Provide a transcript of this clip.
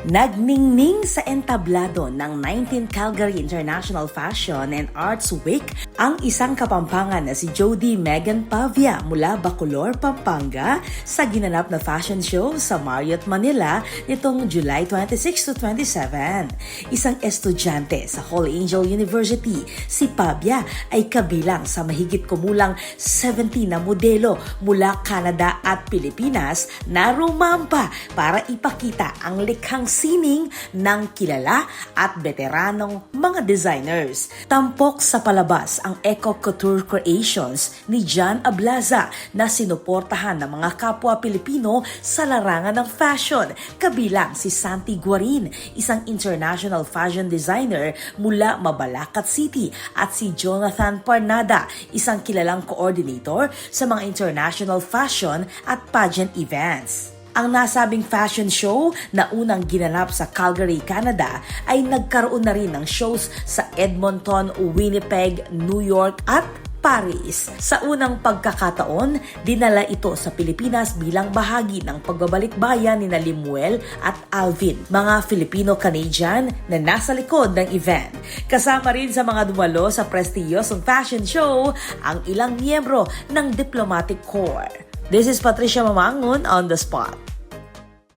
Nagningning sa entablado ng 19th Calgary International Fashion and Arts Week ang isang Kapampangan na si Jody Megan Pavia mula Bacolor, Pampanga sa ginanap na fashion show sa Marriott, Manila nitong July 26 to 27. Isang estudyante sa Holy Angel University, si Pavia ay kabilang sa mahigit kumulang 70 na modelo mula Canada at Pilipinas na rumampa para ipakita ang likhang sining ng kilala at veteranong mga designers. Tampok sa palabas ang Eco Couture Creations ni John Ablaza na sinuportahan ng mga kapwa Pilipino sa larangan ng fashion, kabilang si Santi Guarin, isang international fashion designer mula Mabalacat City, at si Jonathan Parnada, isang kilalang coordinator sa mga international fashion at pageant events. Ang nasabing fashion show na unang ginanap sa Calgary, Canada ay nagkaroon na rin ng shows sa Edmonton, Winnipeg, New York at Paris. Sa unang pagkakataon, dinala ito sa Pilipinas bilang bahagi ng pagbabalik bayan ni Limuel at Alvin, mga Filipino-Canadian na nasa likod ng event. Kasama rin sa mga dumalo sa prestiyosong fashion show ang ilang miyembro ng Diplomatic Corps. This is Patricia Mamangon on the spot.